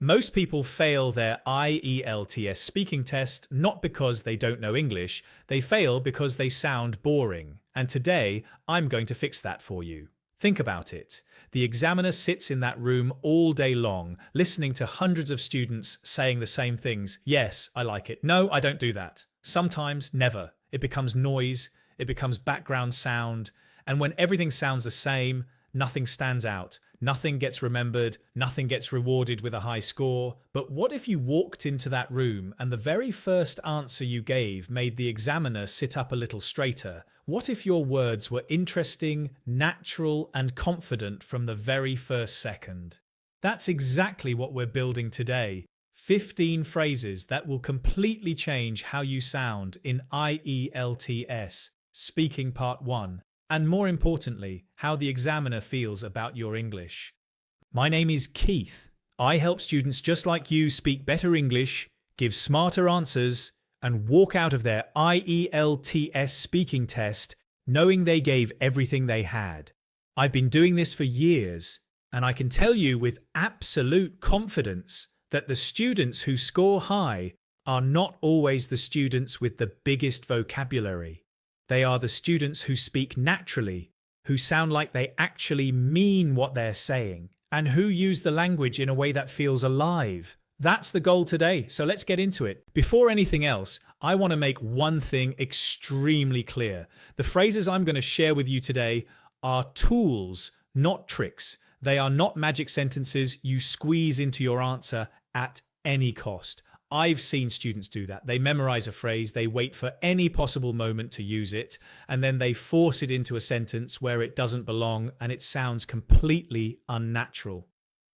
Most people fail their IELTS speaking test not because they don't know English, they fail because they sound boring. And today, I'm going to fix that for you. Think about it. The examiner sits in that room all day long, listening to hundreds of students saying the same things. Yes, I like it. No, I don't do that. Sometimes, never. It becomes noise, it becomes background sound, and when everything sounds the same, nothing stands out. Nothing gets remembered, nothing gets rewarded with a high score. But what if you walked into that room and the very first answer you gave made the examiner sit up a little straighter? What if your words were interesting, natural, and confident from the very first second? That's exactly what we're building today. 15 phrases that will completely change how you sound in IELTS Speaking Part 1. And more importantly, how the examiner feels about your English. My name is Keith. I help students just like you speak better English, give smarter answers, and walk out of their IELTS speaking test knowing they gave everything they had. I've been doing this for years, and I can tell you with absolute confidence that the students who score high are not always the students with the biggest vocabulary. They are the students who speak naturally, who sound like they actually mean what they're saying, and who use the language in a way that feels alive. That's the goal today, so let's get into it. Before anything else, I want to make one thing extremely clear. The phrases I'm going to share with you today are tools, not tricks. They are not magic sentences you squeeze into your answer at any cost. I've seen students do that. They memorize a phrase, they wait for any possible moment to use it, and then they force it into a sentence where it doesn't belong and it sounds completely unnatural.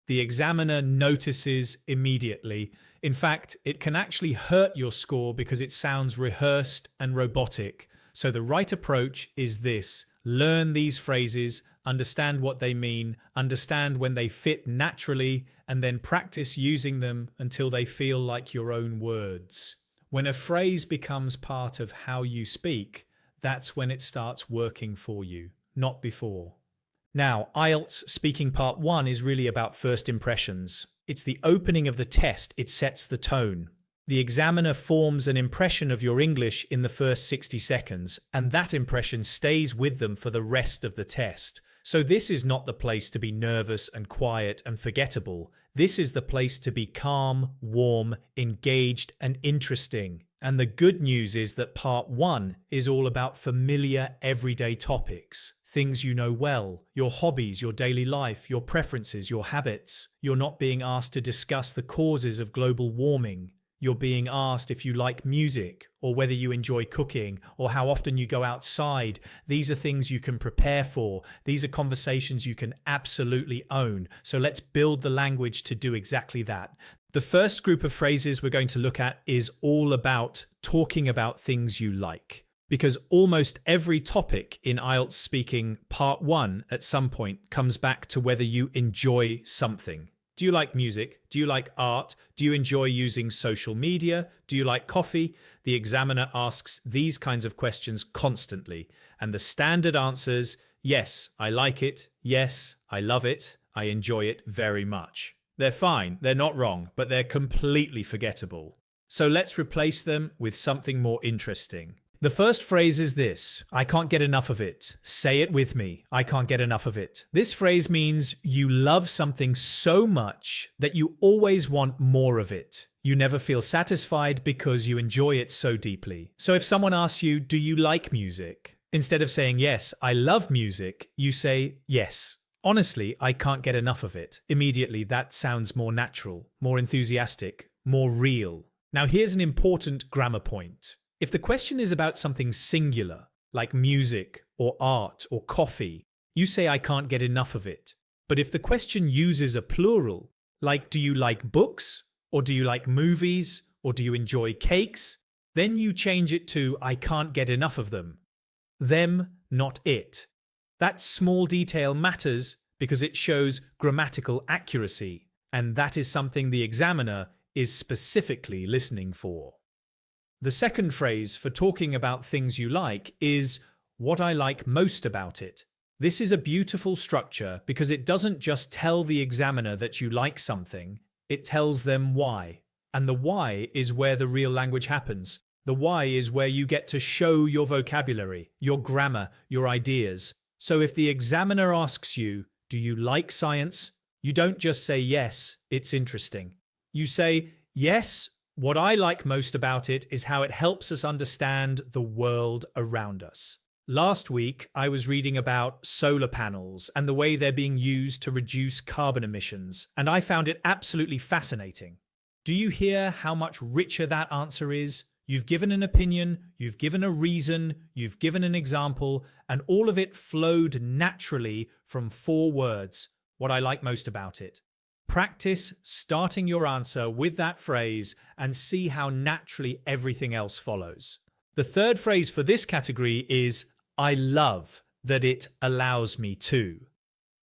The examiner notices immediately. In fact, it can actually hurt your score because it sounds rehearsed and robotic. So the right approach is this: learn these phrases, understand what they mean, understand when they fit naturally, and then practice using them until they feel like your own words. When a phrase becomes part of how you speak, that's when it starts working for you, not before. Now, IELTS Speaking Part 1 is really about first impressions. It's the opening of the test, it sets the tone. The examiner forms an impression of your English in the first 60 seconds, and that impression stays with them for the rest of the test. So this is not the place to be nervous and quiet and forgettable. This is the place to be calm, warm, engaged, and interesting. And the good news is that Part 1 is all about familiar, everyday topics. Things you know well, your hobbies, your daily life, your preferences, your habits. You're not being asked to discuss the causes of global warming. You're being asked if you like music, or whether you enjoy cooking, or how often you go outside. These are things you can prepare for. These are conversations you can absolutely own. So let's build the language to do exactly that. The first group of phrases we're going to look at is all about talking about things you like. Because almost every topic in IELTS Speaking Part 1 at some point comes back to whether you enjoy something. Do you like music? Do you like art? Do you enjoy using social media? Do you like coffee? The examiner asks these kinds of questions constantly. And the standard answers, yes, I like it. Yes, I love it. I enjoy it very much. They're fine. They're not wrong, but they're completely forgettable. So let's replace them with something more interesting. The first phrase is this: I can't get enough of it. Say it with me. I can't get enough of it. This phrase means you love something so much that you always want more of it. You never feel satisfied because you enjoy it so deeply. So if someone asks you, do you like music? Instead of saying, yes, I love music, you say, yes. Honestly, I can't get enough of it. Immediately, that sounds more natural, more enthusiastic, more real. Now here's an important grammar point. If the question is about something singular, like music or art or coffee, you say I can't get enough of it. But if the question uses a plural, like do you like books, or do you like movies, or do you enjoy cakes, then you change it to I can't get enough of them. Them, not it. That small detail matters because it shows grammatical accuracy, and that is something the examiner is specifically listening for. The second phrase for talking about things you like is what I like most about it. This is a beautiful structure because it doesn't just tell the examiner that you like something, It tells them why. And the why is where the real language happens. The why is where you get to show your vocabulary, your grammar, your ideas. So if the examiner asks you, do you like science? You don't just say yes, it's interesting. You say, yes, what I like most about it is how it helps us understand the world around us. Last week, I was reading about solar panels and the way they're being used to reduce carbon emissions, and I found it absolutely fascinating. Do you hear how much richer that answer is? You've given an opinion, you've given a reason, you've given an example, and all of it flowed naturally from 4 words, what I like most about it. Practice starting your answer with that phrase and see how naturally everything else follows. The third phrase for this category is, I love that it allows me to.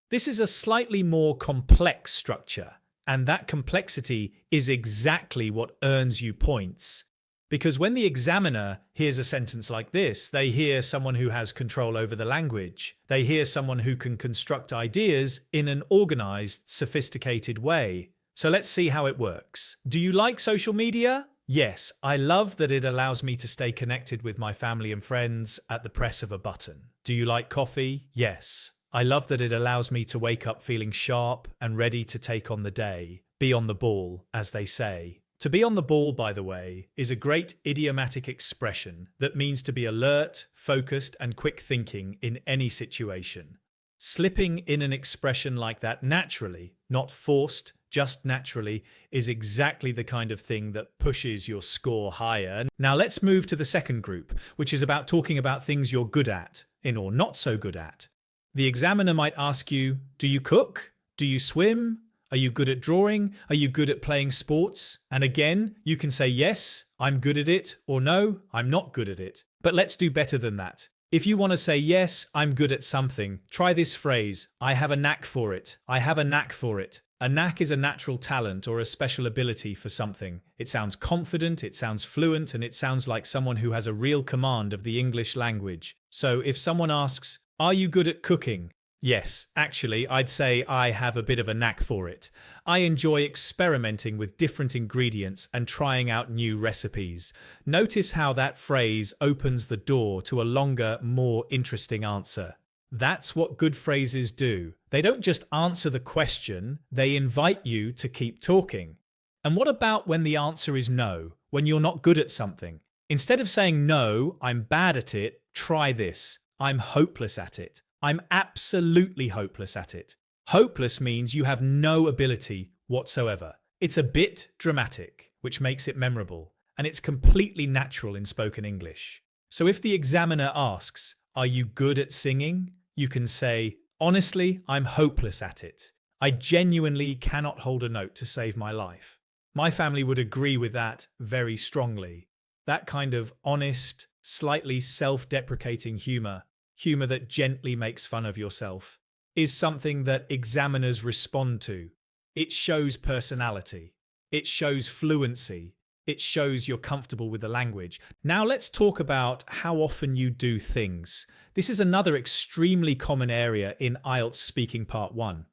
This is a slightly more complex structure, and that complexity is exactly what earns you points. Because when the examiner hears a sentence like this, they hear someone who has control over the language. They hear someone who can construct ideas in an organized, sophisticated way. So let's see how it works. Do you like social media? Yes, I love that it allows me to stay connected with my family and friends at the press of a button. Do you like coffee? Yes. I love that it allows me to wake up feeling sharp and ready to take on the day. Be on the ball, as they say. To be on the ball, by the way, is a great idiomatic expression that means to be alert, focused, and quick thinking in any situation. Slipping in an expression like that naturally, not forced, just naturally, is exactly the kind of thing that pushes your score higher. Now let's move to the second group, which is about talking about things you're good at, or not so good at. The examiner might ask you, do you cook? Do you swim? Are you good at drawing? Are you good at playing sports? And again, you can say yes, I'm good at it, or no, I'm not good at it. But let's do better than that. If you want to say yes, I'm good at something, try this phrase, I have a knack for it. I have a knack for it. A knack is a natural talent or a special ability for something. It sounds confident, it sounds fluent, and it sounds like someone who has a real command of the English language. So if someone asks, are you good at cooking? Yes, actually, I'd say I have a bit of a knack for it. I enjoy experimenting with different ingredients and trying out new recipes. Notice how that phrase opens the door to a longer, more interesting answer. That's what good phrases do. They don't just answer the question, they invite you to keep talking. And what about when the answer is no, when you're not good at something? Instead of saying no, I'm bad at it, try this. I'm hopeless at it. I'm absolutely hopeless at it. Hopeless means you have no ability whatsoever. It's a bit dramatic, which makes it memorable, and it's completely natural in spoken English. So if the examiner asks, are you good at singing? You can say, honestly, I'm hopeless at it. I genuinely cannot hold a note to save my life. My family would agree with that very strongly. That kind of honest, slightly self-deprecating humor that gently makes fun of yourself, is something that examiners respond to. It shows personality. It shows fluency. It shows you're comfortable with the language. Now let's talk about how often you do things. This is another extremely common area in IELTS Speaking Part 1.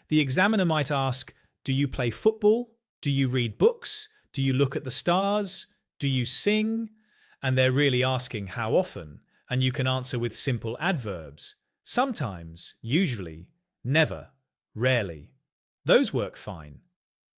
The examiner might ask, do you play football? Do you read books? Do you look at the stars? Do you sing? And they're really asking how often. And you can answer with simple adverbs. Sometimes, usually, never, rarely. Those work fine.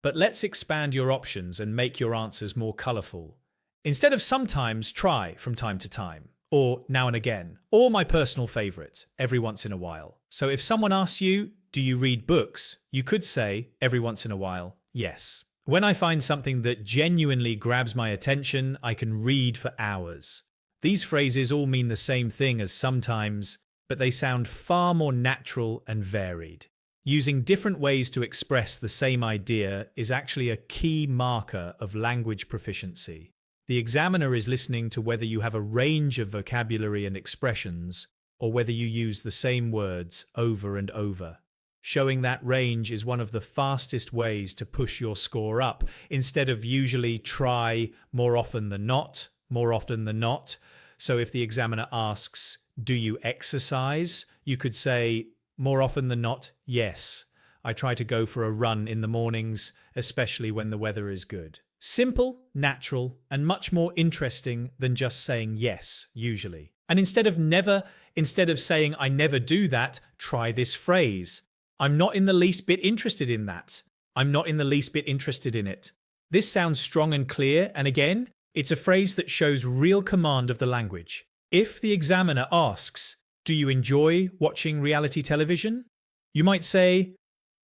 But let's expand your options and make your answers more colourful. Instead of sometimes, try from time to time, or now and again, or my personal favourite, every once in a while. So if someone asks you, do you read books? You could say, every once in a while, yes. When I find something that genuinely grabs my attention, I can read for hours. These phrases all mean the same thing as sometimes, but they sound far more natural and varied. Using different ways to express the same idea is actually a key marker of language proficiency. The examiner is listening to whether you have a range of vocabulary and expressions, or whether you use the same words over and over. Showing that range is one of the fastest ways to push your score up. Instead of usually try more often than not, more often than not. So if the examiner asks, do you exercise? You could say, more often than not, yes. I try to go for a run in the mornings, especially when the weather is good. Simple, natural, and much more interesting than just saying yes, usually. And instead of saying I never do that, try this phrase. I'm not in the least bit interested in that. I'm not in the least bit interested in it. This sounds strong and clear, and again, it's a phrase that shows real command of the language. If the examiner asks, do you enjoy watching reality television? You might say,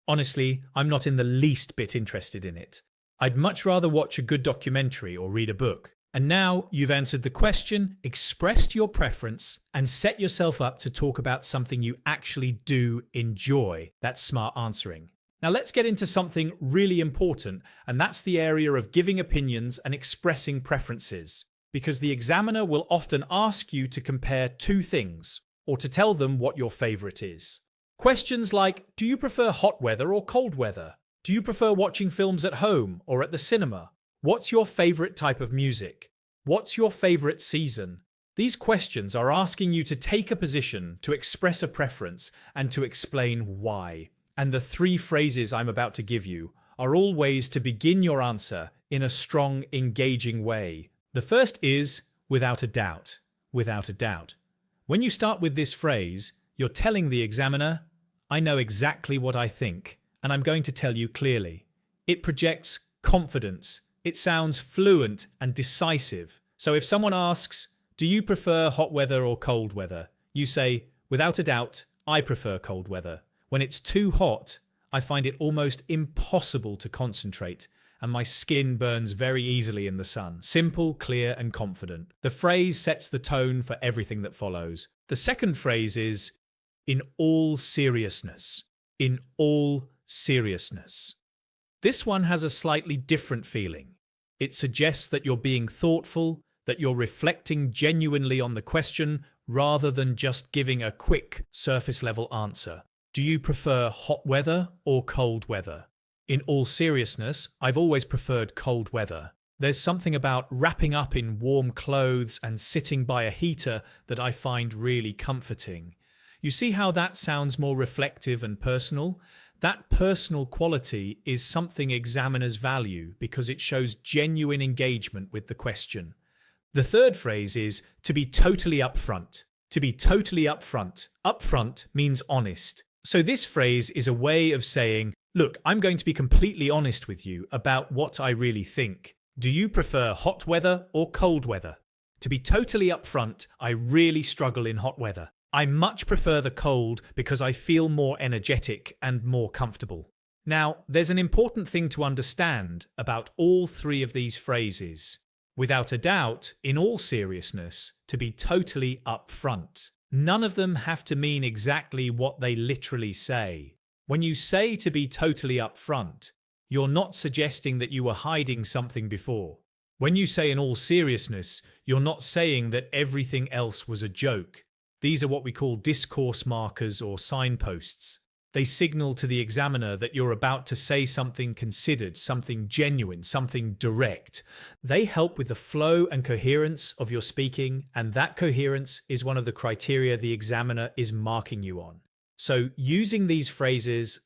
honestly, I'm not in the least bit interested in it. I'd much rather watch a good documentary or read a book. And now you've answered the question, expressed your preference, and set yourself up to talk about something you actually do enjoy. That's smart answering. Now let's get into something really important, and that's the area of giving opinions and expressing preferences. Because the examiner will often ask you to compare two things, or to tell them what your favorite is. Questions like, do you prefer hot weather or cold weather? Do you prefer watching films at home or at the cinema? What's your favorite type of music? What's your favorite season? These questions are asking you to take a position, to express a preference, and to explain why. And the three phrases I'm about to give you are all ways to begin your answer in a strong, engaging way. The first is, without a doubt. Without a doubt. When you start with this phrase, you're telling the examiner, I know exactly what I think, and I'm going to tell you clearly. It projects confidence. It sounds fluent and decisive. So if someone asks, do you prefer hot weather or cold weather? You say, without a doubt, I prefer cold weather. When it's too hot, I find it almost impossible to concentrate, and my skin burns very easily in the sun. Simple, clear, and confident. The phrase sets the tone for everything that follows. The second phrase is, in all seriousness. In all seriousness. This one has a slightly different feeling. It suggests that you're being thoughtful, that you're reflecting genuinely on the question rather than just giving a quick surface-level answer. Do you prefer hot weather or cold weather? In all seriousness, I've always preferred cold weather. There's something about wrapping up in warm clothes and sitting by a heater that I find really comforting. You see how that sounds more reflective and personal? That personal quality is something examiners value because it shows genuine engagement with the question. The third phrase is to be totally upfront. To be totally upfront. Upfront means honest. So this phrase is a way of saying, look, I'm going to be completely honest with you about what I really think. Do you prefer hot weather or cold weather? To be totally upfront, I really struggle in hot weather. I much prefer the cold because I feel more energetic and more comfortable. Now, there's an important thing to understand about all three of these phrases. Without a doubt, in all seriousness, to be totally upfront. None of them have to mean exactly what they literally say. When you say to be totally upfront, you're not suggesting that you were hiding something before. When you say in all seriousness, you're not saying that everything else was a joke. These are what we call discourse markers or signposts. They signal to the examiner that you're about to say something considered, something genuine, something direct. They help with the flow and coherence of your speaking, and that coherence is one of the criteria the examiner is marking you on. So using these phrases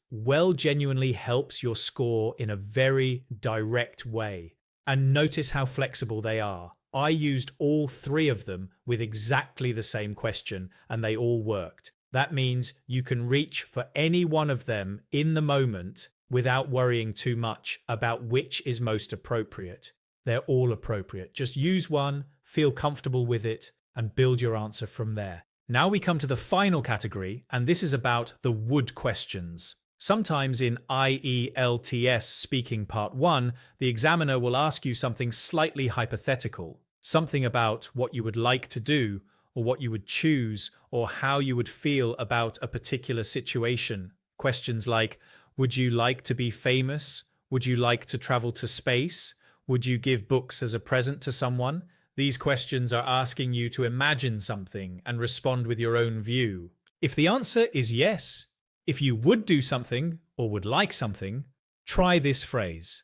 genuinely helps your score in a very direct way. And notice how flexible they are. I used all three of them with exactly the same question, and they all worked. That means you can reach for any one of them in the moment without worrying too much about which is most appropriate. They're all appropriate. Just use one, feel comfortable with it, and build your answer from there. Now we come to the final category, and this is about the would questions. Sometimes in IELTS Speaking Part 1, the examiner will ask you something slightly hypothetical, something about what you would like to do, or what you would choose, or how you would feel about a particular situation. Questions like, would you like to be famous? Would you like to travel to space? Would you give books as a present to someone? These questions are asking you to imagine something and respond with your own view. If the answer is yes, if you would do something or would like something, try this phrase.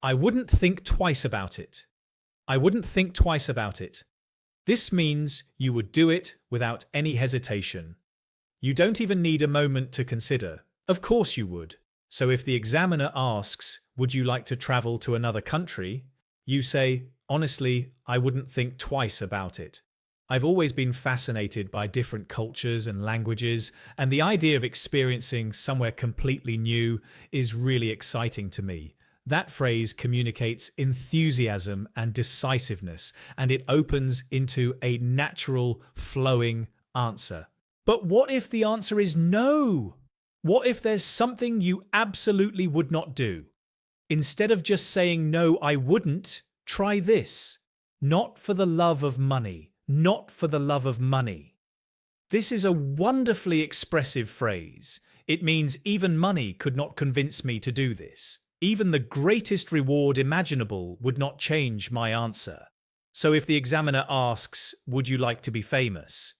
I wouldn't think twice about it. I wouldn't think twice about it. This means you would do it without any hesitation. You don't even need a moment to consider. Of course you would. So if the examiner asks, would you like to travel to another country? You say, honestly, I wouldn't think twice about it. I've always been fascinated by different cultures and languages, and the idea of experiencing somewhere completely new is really exciting to me. That phrase communicates enthusiasm and decisiveness, and it opens into a natural, flowing answer. But what if the answer is no? What if there's something you absolutely would not do? Instead of just saying no, I wouldn't, try this. Not for the love of money. Not for the love of money. This is a wonderfully expressive phrase. It means even money could not convince me to do this. Even the greatest reward imaginable would not change my answer. So if the examiner asks, would you like to be famous?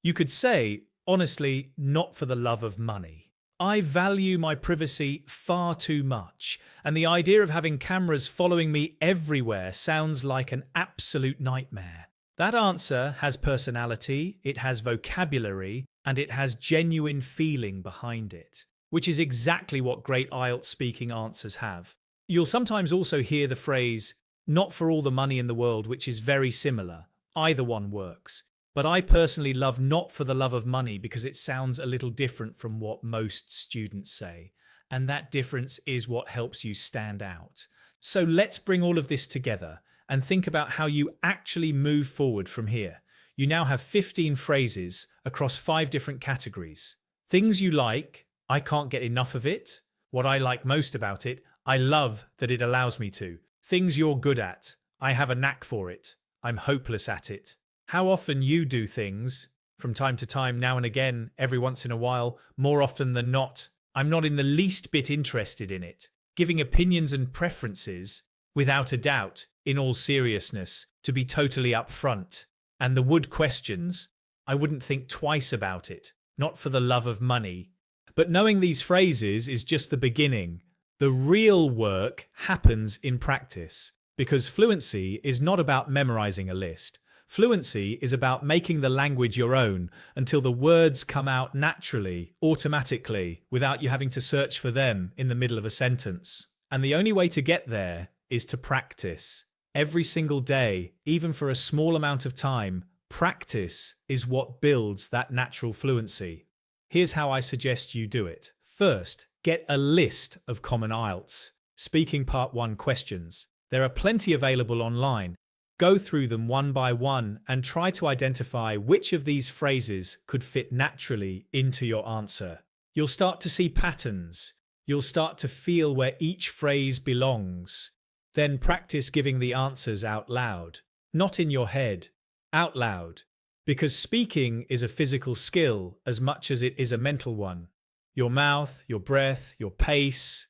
You could say, honestly, not for the love of money. I value my privacy far too much, and the idea of having cameras following me everywhere sounds like an absolute nightmare. That answer has personality, it has vocabulary, and it has genuine feeling behind it, which is exactly what great IELTS speaking answers have. You'll sometimes also hear the phrase, not for all the money in the world, which is very similar. Either one works. But I personally love not for the love of money because it sounds a little different from what most students say. And that difference is what helps you stand out. So let's bring all of this together and think about how you actually move forward from here. You now have 15 phrases across 5 different categories. Things you like, I can't get enough of it. What I like most about it, I love that it allows me to. Things you're good at, I have a knack for it. I'm hopeless at it. How often you do things, from time to time, now and again, every once in a while, more often than not, I'm not in the least bit interested in it. Giving opinions and preferences, without a doubt, in all seriousness, to be totally upfront. And the would questions, I wouldn't think twice about it, not for the love of money. But knowing these phrases is just the beginning. The real work happens in practice, because fluency is not about memorizing a list. Fluency is about making the language your own until the words come out naturally, automatically, without you having to search for them in the middle of a sentence. And the only way to get there is to practice. Every single day, even for a small amount of time, practice is what builds that natural fluency. Here's how I suggest you do it. First, get a list of common IELTS Speaking Part 1 questions. There are plenty available online. Go through them one by one and try to identify which of these phrases could fit naturally into your answer. You'll start to see patterns. You'll start to feel where each phrase belongs. Then practice giving the answers out loud, not in your head, out loud. Because speaking is a physical skill as much as it is a mental one. Your mouth, your breath, your pace,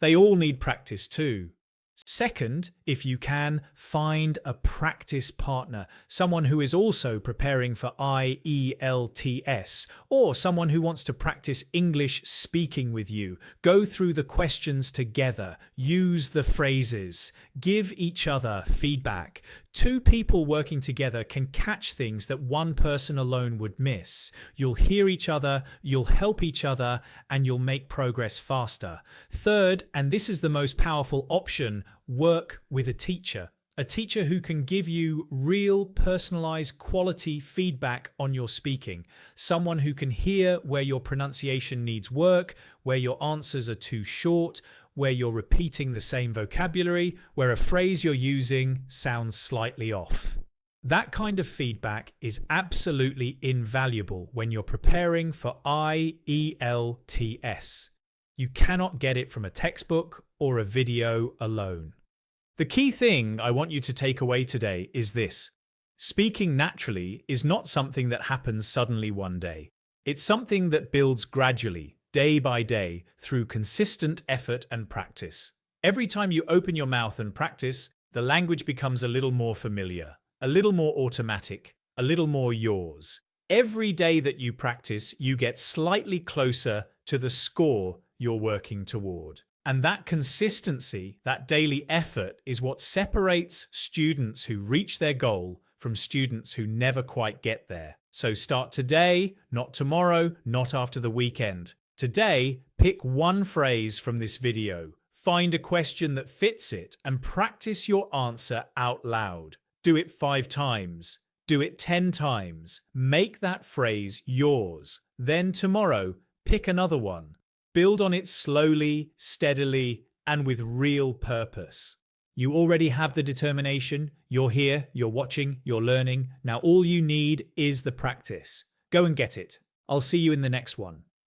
they all need practice too. Second, if you can, find a practice partner, someone who is also preparing for IELTS, or someone who wants to practice English speaking with you. Go through the questions together, use the phrases, give each other feedback. 2 people working together can catch things that one person alone would miss. You'll hear each other, you'll help each other, and you'll make progress faster. Third, and this is the most powerful option, work with a teacher. A teacher who can give you real, personalized, quality feedback on your speaking. Someone who can hear where your pronunciation needs work, where your answers are too short, where you're repeating the same vocabulary, where a phrase you're using sounds slightly off. That kind of feedback is absolutely invaluable when you're preparing for IELTS. You cannot get it from a textbook or a video alone. The key thing I want you to take away today is this. Speaking naturally is not something that happens suddenly one day. It's something that builds gradually, day by day, through consistent effort and practice. Every time you open your mouth and practice, the language becomes a little more familiar, a little more automatic, a little more yours. Every day that you practice, you get slightly closer to the score you're working toward. And that consistency, that daily effort, is what separates students who reach their goal from students who never quite get there. So start today, not tomorrow, not after the weekend. Today, pick one phrase from this video, find a question that fits it, and practice your answer out loud. Do it 5 times. Do it 10 times. Make that phrase yours. Then tomorrow, pick another one. Build on it slowly, steadily, and with real purpose. You already have the determination. You're here, you're watching, you're learning. Now all you need is the practice. Go and get it. I'll see you in the next one.